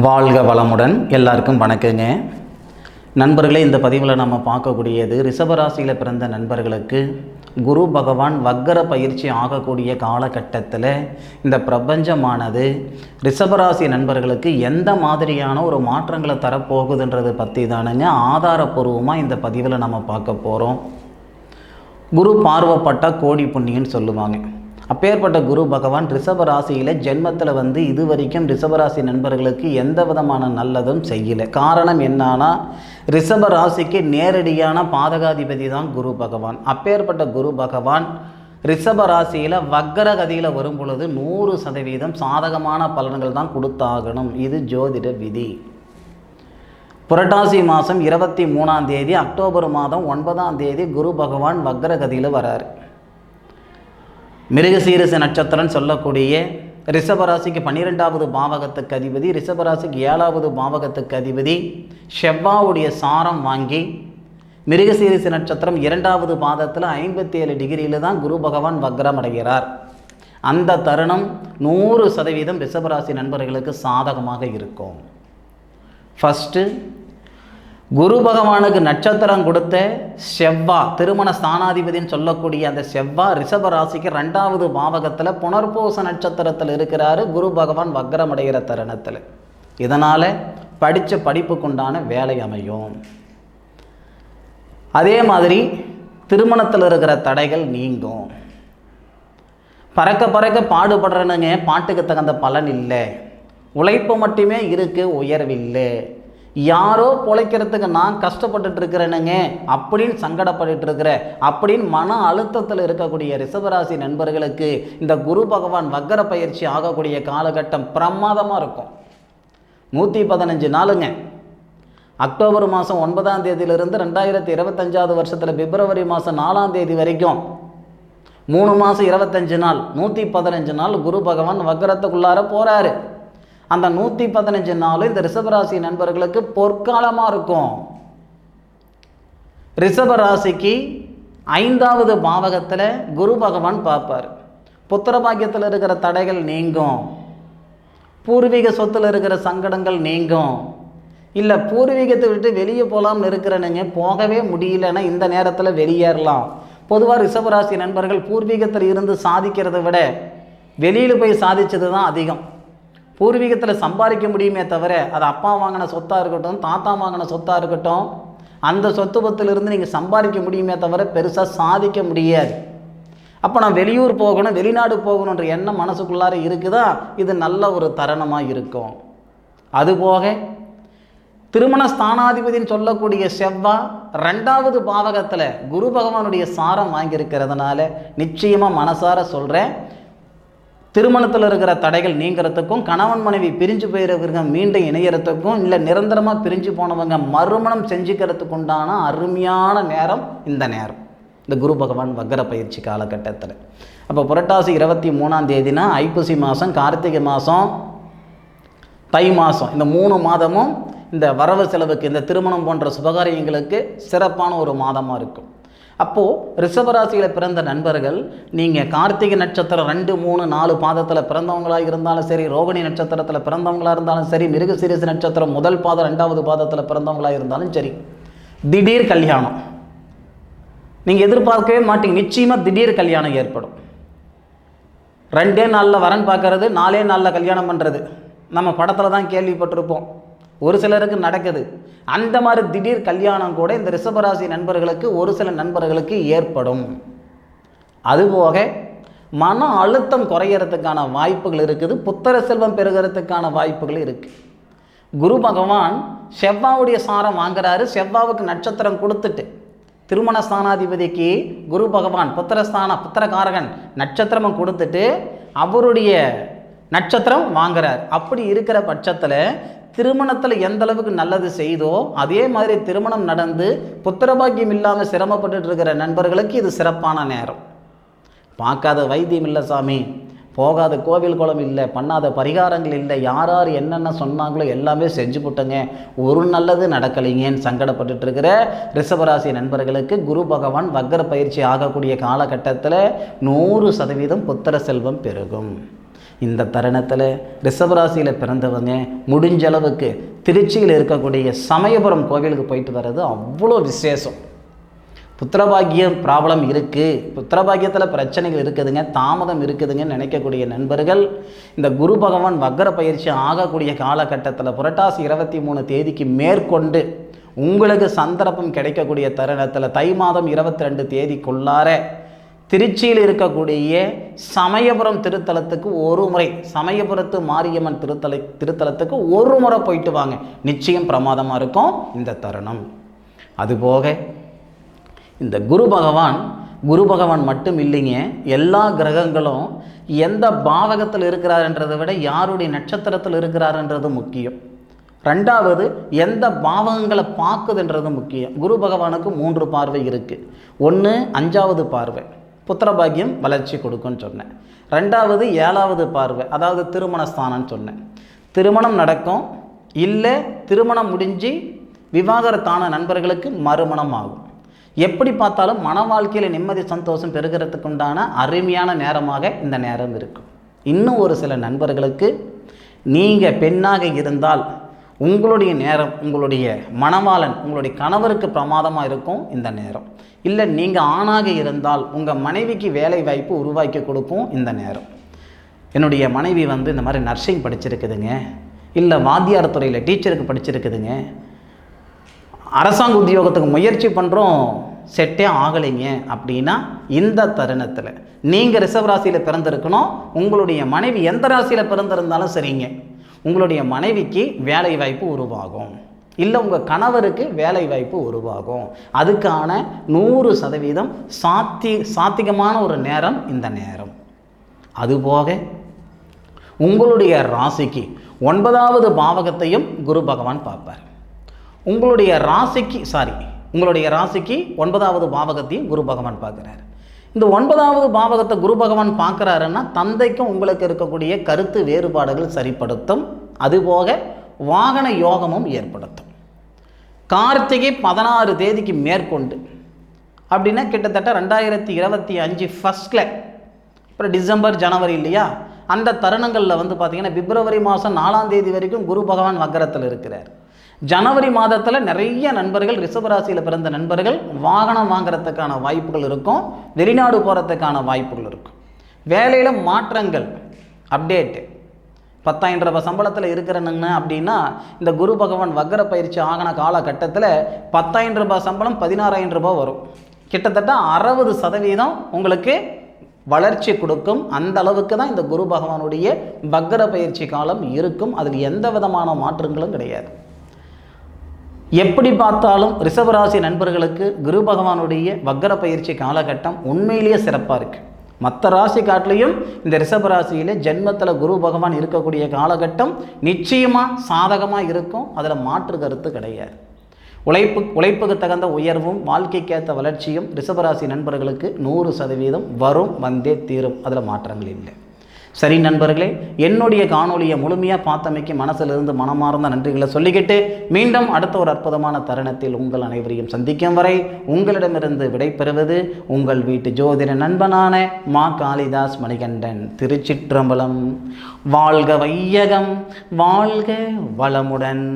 வாழ்க வளமுடன். எல்லாருக்கும் வணக்கங்க நண்பர்களே. இந்த பதிவில் நம்ம பார்க்கக்கூடியது ரிஷபராசியில் பிறந்த நண்பர்களுக்கு குரு பகவான் வக்கர பயிற்சி ஆகக்கூடிய காலகட்டத்தில் இந்த பிரபஞ்சமானது ரிஷபராசி நண்பர்களுக்கு எந்த மாதிரியான ஒரு மாற்றங்களை தரப்போகுதுன்றது பற்றி தானுங்க ஆதாரப்பூர்வமாக இந்த பதிவில் நம்ம பார்க்க போகிறோம். குரு பார்வைப்பட்ட கோடி புண்ணியன்னு சொல்லுவாங்க. அப்பேற்பட்ட குரு பகவான் ரிஷபராசியில் ஜென்மத்தில் இது வரைக்கும் ரிஷபராசி நண்பர்களுக்கு எந்த விதமான நல்லதும் செய்யலை. காரணம் என்னன்னா, ரிஷபராசிக்கு நேரடியான பாதகாதிபதி தான் குரு பகவான். அப்பேற்பட்ட குரு பகவான் ரிஷபராசியில் வக்கரகதியில் வரும் பொழுது 100% சாதகமான பலன்கள் தான் கொடுத்தாகணும். இது ஜோதிட விதி. புரட்டாசி மாதம் 23ஆம் தேதி, அக்டோபர் மாதம் 9ஆம் தேதி குரு பகவான் வக்கரகதியில் வராரு. மிருகசீரிச நட்சத்திரம் சொல்லக்கூடிய ரிஷபராசிக்கு 12வது பாவகத்துக்கு அதிபதி, ரிஷபராசிக்கு 7வது பாவகத்துக்கு அதிபதி செவ்வாவுடைய சாரம் வாங்கி மிருகசீரிச நட்சத்திரம் 2வது பாதத்தில் 57 டிகிரியில் தான் குரு பகவான் வக்ரம் அடைகிறார். அந்த தருணம் 100% ரிஷபராசி நண்பர்களுக்கு சாதகமாக இருக்கும். ஃபஸ்ட்டு, குரு பகவானுக்கு நட்சத்திரம் கொடுத்த செவ்வா, திருமண ஸ்தானாதிபதினு சொல்லக்கூடிய அந்த செவ்வா ரிஷபராசிக்கு 2வது பாவகத்தில் புனர்பூச நட்சத்திரத்தில் இருக்கிறாரு குரு பகவான் வக்ரம் அடைகிற தருணத்தில். இதனால் படித்த படிப்புக்குண்டான வேலை அமையும். அதே மாதிரி திருமணத்தில் இருக்கிற தடைகள் நீங்கும். பறக்க பறக்க பாடுபடுறனுங்க, பாட்டுக்கு தகுந்த பலன் இல்லை. உழைப்பு மட்டுமே இருக்குது, உயர்வில்லை. யாரோ பொழைக்கிறதுக்கு நான் கஷ்டப்பட்டுட்டு இருக்கிறேனுங்க அப்படின்னு சங்கடப்பட்டு இருக்கிற அப்படின்னு மன அழுத்தத்தில் இருக்கக்கூடிய ரிஷபராசி நண்பர்களுக்கு இந்த குரு பகவான் வக்கர பயிற்சி ஆகக்கூடிய காலகட்டம் பிரமாதமாக இருக்கும். 115 நாளுங்க. அக்டோபர் மாதம் 9ஆம் தேதியிலிருந்து 2025 வருஷத்தில் பிப்ரவரி மாதம் 4ஆம் தேதி வரைக்கும் 3 மாதம் 25 நாள், 115 நாள் குரு பகவான் வக்கரத்துக்குள்ளார போகிறாரு. அந்த 115 நாள் இந்த ரிஷபராசி நண்பர்களுக்கு பொற்காலமாக இருக்கும். ரிஷபராசிக்கு 5வது பாவகத்தில் குரு பகவான் பார்ப்பார். புத்திர பாக்கியத்தில் இருக்கிற தடைகள் நீங்கும். பூர்வீக சொத்தில் இருக்கிற சங்கடங்கள் நீங்கும். இல்லை, பூர்வீகத்தை விட்டு வெளியே போகலாம்னு இருக்கிறனுங்க, போகவே முடியலன்னா இந்த நேரத்தில் வெளியேறலாம். பொதுவாக ரிஷபராசி நண்பர்கள் பூர்வீகத்தில் இருந்து சாதிக்கிறத விட வெளியில் போய் சாதித்தது தான் அதிகம். பூர்வீகத்தில் சம்பாதிக்க முடியுமே தவிர, அது அப்பா வாங்கின சொத்தாக இருக்கட்டும், தாத்தா வாங்கின சொத்தாக இருக்கட்டும், அந்த சொத்து பத்திலிருந்து நீங்கள் சம்பாதிக்க முடியுமே தவிர பெருசாக சாதிக்க முடியாது. அப்போ நான் வெளியூர் போகணும், வெளிநாடு போகணுன்ற எண்ணம் மனசுக்குள்ளார இருக்குதா, இது நல்ல ஒரு தருணமாக இருக்கும். அதுபோக திருமண ஸ்தானாதிபதினு சொல்லக்கூடிய செவ்வா 2வது பாவகத்தில் குரு பகவானுடைய சாரம் வாங்கியிருக்கிறதுனால நிச்சயமாக மனசார சொல்கிறேன், திருமணத்தில் இருக்கிற தடைகள் நீங்கிறதுக்கும், கணவன் மனைவி பிரிஞ்சு போயிருக்கிறவங்க மீண்டும் இணையறதுக்கும், இல்லை நிரந்தரமாக பிரிஞ்சு போனவங்க மறுமணம் செஞ்சுக்கிறதுக்கு உண்டான அருமையான நேரம் இந்த நேரம், இந்த குரு பகவான் வக்கர பயிற்சி காலகட்டத்தில். அப்போ புரட்டாசி 23ஆம் தேதினா ஐப்பசி மாதம், கார்த்திகை மாதம், தை மாதம், இந்த 3 மாதமும் இந்த வரவு செலவுக்கு, இந்த திருமணம் போன்ற சுபகாரியங்களுக்கு சிறப்பான ஒரு மாதமாக இருக்கும். அப்போது ரிஷபராசியில் பிறந்த நண்பர்கள், நீங்கள் கார்த்திகை நட்சத்திரம் 2, 3, 4 பாதத்தில் பிறந்தவங்களாக இருந்தாலும் சரி, ரோகிணி நட்சத்திரத்தில் பிறந்தவங்களாக இருந்தாலும் சரி, மிருகசீரிச நட்சத்திரம் 1 பாதம் 2வது பாதத்தில் பிறந்தவங்களாக இருந்தாலும் சரி, திடீர் கல்யாணம் நீங்கள் எதிர்பார்க்கவே மாட்டீங்க. நிச்சயமாக திடீர் கல்யாணம் ஏற்படும். 2 நாளில் வரன் பார்க்கறது, 4 நாளில் கல்யாணம் பண்ணுறது நம்ம படத்தில் தான் கேள்விப்பட்டிருப்போம். ஒரு சிலருக்கு நடக்குது. அந்த மாதிரி திடீர் கல்யாணம் கூட இந்த ரிஷபராசி நண்பர்களுக்கு, ஒரு சில நண்பர்களுக்கு ஏற்படும். அதுபோக மன அழுத்தம் குறையறதுக்கான வாய்ப்புகள் இருக்குது. புத்திர செல்வம் பெறுகிறதுக்கான வாய்ப்புகள் இருக்குது. குரு பகவான் செவ்வாவுடைய சாரம் வாங்குறாரு. செவ்வாவுக்கு நட்சத்திரம் கொடுத்துட்டு, திருமண ஸ்தானாதிபதிக்கு குரு பகவான் புத்திரகாரகன் நட்சத்திரமும் கொடுத்துட்டு அவருடைய நட்சத்திரம் வாங்குறார். அப்படி இருக்கிற பட்சத்தில் திருமணத்தில் எந்த அளவுக்கு நல்லது செய்தோ அதே மாதிரி திருமணம் நடந்து புத்திரபாக்கியம் இல்லாமல் சிரமப்பட்டு இருக்கிற நண்பர்களுக்கு இது சிறப்பான நேரம். பார்க்காத வைத்தியம் இல்லை சாமி, போகாத கோவில் குளம் இல்லை, பண்ணாத பரிகாரங்கள் இல்லை, யார் யார் என்னென்ன சொன்னாங்களோ எல்லாமே செஞ்சு போட்டங்க, ஒரு நல்லது நடக்கலைங்கன்னு சங்கடப்பட்டு இருக்கிற ரிஷபராசி நண்பர்களுக்கு குரு பகவான் வக்கர பயிற்சி ஆகக்கூடிய காலகட்டத்தில் 100% புத்திர செல்வம் பெருகும். இந்த தருணத்தில் ரிஷபராசியில் பிறந்தவங்க முடிஞ்ச அளவுக்கு திருச்சியில் இருக்கக்கூடிய சமயபுரம் கோவிலுக்கு போயிட்டு வர்றது அவ்வளோ விசேஷம். புத்திரபாகியம் ப்ராப்ளம் இருக்குது, புத்திரபாகியத்தில் பிரச்சனைகள் இருக்குதுங்க, தாமதம் இருக்குதுங்கன்னு நினைக்கக்கூடிய நண்பர்கள் இந்த குரு பகவான் வக்ர பயிற்சி ஆகக்கூடிய காலகட்டத்தில் புரட்டாசி 23 தேதிக்கு மேற்கொண்டு உங்களுக்கு சந்தர்ப்பம் கிடைக்கக்கூடிய தருணத்தில் தை மாதம் 22 தேதிக்குள்ளார திருச்சியில் இருக்கக்கூடிய சமயபுரம் திருத்தலத்துக்கு ஒரு முறை, சமயபுரத்து மாரியம்மன் திருத்தலத்துக்கு ஒரு முறை போயிட்டு வாங்க. நிச்சயம் பிரமாதமாக இருக்கும் இந்த தருணம். அதுபோக இந்த குரு பகவான் மட்டும் இல்லைங்க, எல்லா கிரகங்களும் எந்த பாவகத்தில் இருக்கிறாருன்றதை விட யாருடைய நட்சத்திரத்தில் இருக்கிறாருன்றது முக்கியம். ரெண்டாவது, எந்த பாவகங்களை பார்க்குதுன்றது முக்கியம். குரு பகவானுக்கு 3 பார்வை இருக்குது. ஒன்று 5வது பார்வை, புத்திரபாகியம் வளர்ச்சி கொடுக்குன்னு சொன்னேன். ரெண்டாவது 7வது பார்வை, அதாவது திருமணஸ்தானம்னு சொன்னேன். திருமணம் நடக்கும், இல்லை திருமணம் முடிஞ்சு விவாகரத்தான நண்பர்களுக்கு மறுமணம் ஆகும். எப்படி பார்த்தாலும் மன வாழ்க்கையில் நிம்மதி சந்தோஷம் பெறுகிறதுக்கு உண்டான அருமையான நேரமாக இந்த நேரம் இருக்கும். இன்னும் ஒரு சில நண்பர்களுக்கு நீங்கள் பெண்ணாக இருந்தால் உங்களுடைய நேரம், உங்களுடைய மணவாளன், உங்களுடைய கணவருக்கு பிரமாதமாக இருக்கும் இந்த நேரம். இல்லை நீங்கள் ஆணாக இருந்தால் உங்கள் மனைவிக்கு வேலை வாய்ப்பு உருவாக்கி கொடுக்கும் இந்த நேரம். என்னுடைய மனைவி இந்த மாதிரி நர்சிங் படிச்சிருக்குதுங்க, இல்லை வாத்தியார் துறையில் டீச்சருக்கு படிச்சிருக்குதுங்க, அரசாங்க உத்தியோகத்துக்கு முயற்சி பண்ணுறோம், செட்டே ஆகலைங்க அப்படின்னா இந்த தருணத்தில் நீங்கள் ரிஷபராசியில் பிறந்திருக்கணும். உங்களுடைய மனைவி எந்த ராசியில் பிறந்திருந்தாலும் சரிங்க, உங்களுடைய மனைவிக்கு வேலை வாய்ப்பு உருவாகும், இல்லை உங்கள் கணவருக்கு வேலை வாய்ப்பு உருவாகும். அதுக்கான 100% சாத்திகமான ஒரு நேரம் இந்த நேரம். அதுபோக உங்களுடைய ராசிக்கு 9வது பாவகத்தையும் குரு பகவான் பார்ப்பார். உங்களுடைய ராசிக்கு 9வது பாவகத்தையும் குரு பகவான் பார்க்குறாரு. இந்த 9வது பாவகத்தை குரு பகவான் பார்க்குறாருன்னா தந்தைக்கும் உங்களுக்கு இருக்கக்கூடிய கருத்து வேறுபாடுகள் சரிப்படுத்தும். அதுபோக வாகன யோகமும் ஏற்படுத்தும். கார்த்திகை 16 தேதிக்கு மேற்கொண்டு அப்படின்னா கிட்டத்தட்ட 2025 ஃபஸ்ட்டில், அப்புறம் டிசம்பர் ஜனவரி இல்லையா, அந்த தருணங்களில் பார்த்திங்கன்னா பிப்ரவரி மாதம் 4ஆம் தேதி வரைக்கும் குரு பகவான் வக்ரத்தில் இருக்கிறார். ஜனவரி மாதத்தில் நிறைய நண்பர்கள், ரிஷபராசியில் பிறந்த நண்பர்கள் வாகனம் வாங்கிறதுக்கான வாய்ப்புகள் இருக்கும், வெளிநாடு போகிறதுக்கான வாய்ப்புகள் இருக்கும். வேலையில் மாற்றங்கள், அப்டேட்டு. 10,000 ரூபாய் சம்பளத்தில் இருக்கிறனுங்க அப்படின்னா இந்த குரு பகவான் வக்ர பயிற்சி ஆகின காலகட்டத்தில் 10,000 ரூபாய் சம்பளம் 16,000 ரூபாய் வரும். கிட்டத்தட்ட 60% உங்களுக்கு வளர்ச்சி கொடுக்கும். அந்த அளவுக்கு தான் இந்த குரு பகவானுடைய வக்ர பயிற்சி காலம் இருக்கும். அதில் எந்த விதமான மாற்றங்களும் கிடையாது. எப்படி பார்த்தாலும் ரிஷபராசி நண்பர்களுக்கு குரு பகவானுடைய வக்ர பயிற்சி காலகட்டம் உண்மையிலேயே சிறப்பாக இருக்குது. மற்ற ராசி காட்டிலையும் இந்த ரிஷபராசியில் ஜென்மத்தில் குரு பகவான் இருக்கக்கூடிய காலகட்டம் நிச்சயமாக சாதகமாக இருக்கும். அதில் மாற்று கருத்து கிடையாது. உழைப்புக்கு தகுந்த உயர்வும் வாழ்க்கைக்கேற்ற வளர்ச்சியும் ரிஷபராசி நண்பர்களுக்கு 100% வரும், வந்தே தீரும். அதில் மாற்றங்கள் இல்லை. சரி நண்பர்களே, என்னுடைய காணொலியை முழுமையாக பார்த்தமைக்கு மனசிலிருந்து மனமார்ந்த நன்றிகளை சொல்லிக்கிட்டு மீண்டும் அடுத்த ஒரு அற்புதமான தருணத்தில் உங்கள் அனைவரையும் சந்திக்கும் வரை உங்களிடமிருந்து விடைபெறுவது உங்கள் வீட்டு ஜோதிட நண்பனான மா காளிதாஸ் மணிகண்டன். திருச்சிற்றம்பலம். வாழ்க வையகம், வாழ்க வளமுடன்.